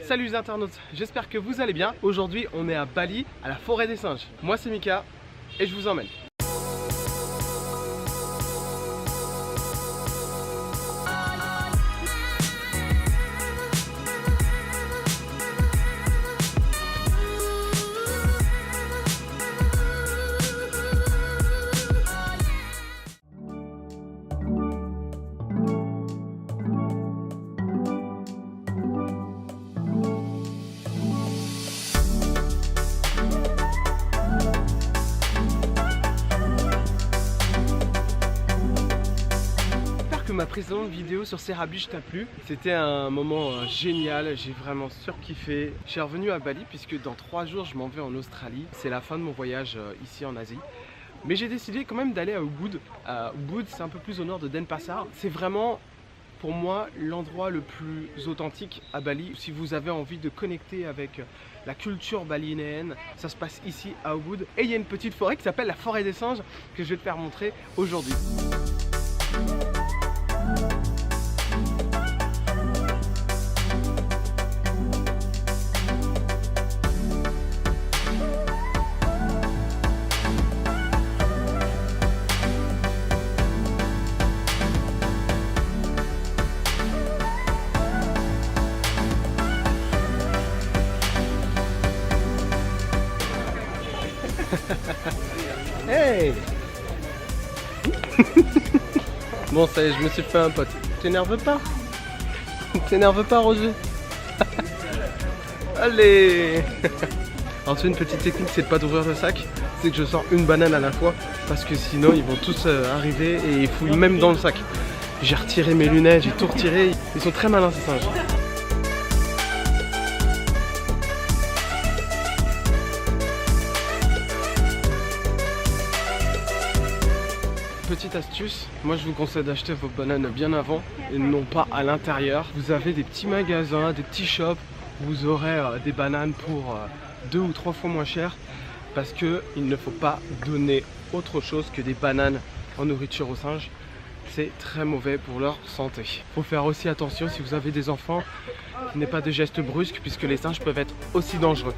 Salut les internautes, j'espère que vous allez bien. Aujourd'hui on est à Bali, à la forêt des singes. Moi c'est Mika et je vous emmène. Ma précédente vidéo sur Serra Beach t'a plu. C'était un moment génial, j'ai vraiment surkiffé. Je suis revenu à Bali puisque dans 3 jours je m'en vais en Australie. C'est la fin de mon voyage ici en Asie. Mais j'ai décidé quand même d'aller à Ubud. Ubud, c'est un peu plus au nord de Denpasar. C'est vraiment pour moi l'endroit le plus authentique à Bali. Si vous avez envie de connecter avec la culture balinéenne, ça se passe ici à Ubud. Et il y a une petite forêt qui s'appelle la forêt des singes que je vais te faire montrer aujourd'hui. Hey. Bon ça y est, je me suis fait un pote. T'énerve pas? T'énerve pas Roger? Allez. Ensuite une petite technique, c'est de pas d'ouvrir le sac. C'est que je sors une banane à la fois parce que sinon ils vont tous arriver et ils fouillent même dans le sac. J'ai retiré mes lunettes, j'ai tout retiré. Ils sont très malins ces singes. Petite astuce, moi je vous conseille d'acheter vos bananes bien avant et non pas à l'intérieur. Vous avez des petits magasins, des petits shops où vous aurez des bananes pour 2 ou 3 fois moins cher parce qu'il ne faut pas donner autre chose que des bananes en nourriture aux singes. C'est très mauvais pour leur santé. Il faut faire aussi attention si vous avez des enfants qui n'aient pas de gestes brusques puisque les singes peuvent être aussi dangereux.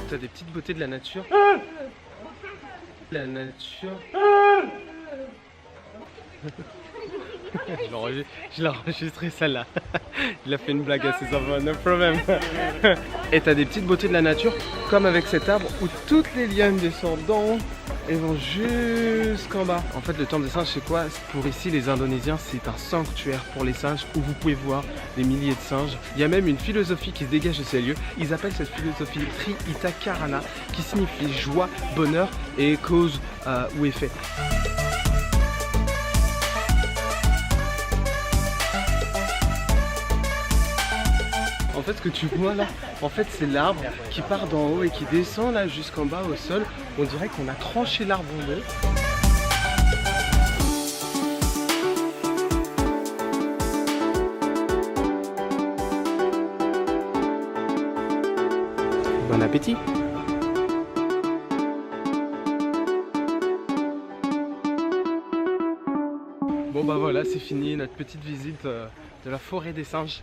T'as des petites beautés de la nature. La nature. Je l'ai enregistré celle-là. Il a fait une blague à ses enfants, no problem. Et t'as des petites beautés de la nature, comme avec cet arbre où toutes les lianes descendent d'en haut et vont jusqu'en bas. En fait, le temple des singes, c'est quoi? Pour ici, les Indonésiens, c'est un sanctuaire pour les singes où vous pouvez voir des milliers de singes. Il y a même une philosophie qui se dégage de ces lieux. Ils appellent cette philosophie Tri-Ita Karana, qui signifie joie, bonheur et cause ou effet. En fait, ce que tu vois là, en fait, c'est l'arbre qui part d'en haut et qui descend là jusqu'en bas au sol. On dirait qu'on a tranché l'arbre en deux. Bon appétit! Bon bah voilà, c'est fini notre petite visite de la forêt des singes.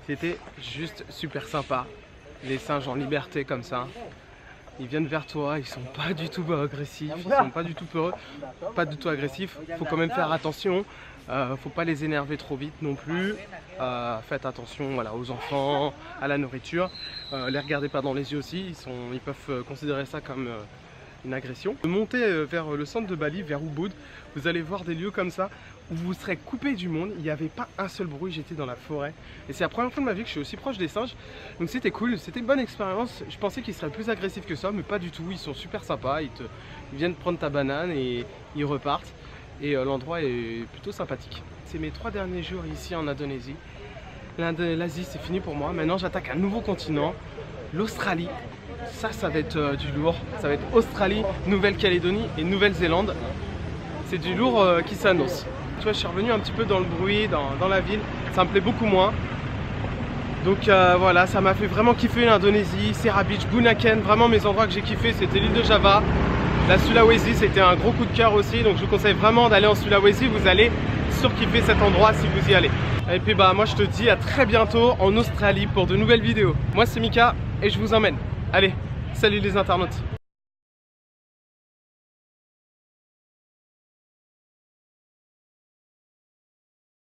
C'était juste super sympa. Les singes en liberté comme ça. Ils viennent vers toi, ils sont pas du tout agressifs, ils sont pas du tout peureux, pas du tout agressifs. Faut quand même faire attention. Faut pas les énerver trop vite non plus. Faites attention voilà, aux enfants, à la nourriture. Les regardez pas dans les yeux aussi, ils peuvent considérer ça comme une agression. Montez vers le centre de Bali, vers Ubud, vous allez voir des lieux comme ça où vous serez coupé du monde. Il n'y avait pas un seul bruit, j'étais dans la forêt. Et c'est la première fois de ma vie que je suis aussi proche des singes. Donc c'était cool, c'était une bonne expérience. Je pensais qu'ils seraient plus agressifs que ça, mais pas du tout. Ils sont super sympas, ils viennent prendre ta banane et ils repartent. Et l'endroit est plutôt sympathique. C'est mes 3 derniers jours ici en Indonésie. L'Asie c'est fini pour moi. Maintenant j'attaque un nouveau continent, l'Australie. Ça va être du lourd. Ça va être Australie, Nouvelle-Calédonie et Nouvelle-Zélande. C'est du lourd qui s'annonce. Tu vois, je suis revenu un petit peu dans le bruit, dans la ville. Ça me plaît beaucoup moins. Donc voilà, ça m'a fait vraiment kiffer l'Indonésie, Sera Beach, Bunaken, vraiment mes endroits que j'ai kiffé c'était l'île de Java. La Sulawesi c'était un gros coup de cœur aussi, donc je vous conseille vraiment d'aller en Sulawesi, vous allez surkiffer cet endroit si vous y allez. Et puis bah moi je te dis à très bientôt en Australie pour de nouvelles vidéos. Moi c'est Mika et je vous emmène. Allez, salut les internautes.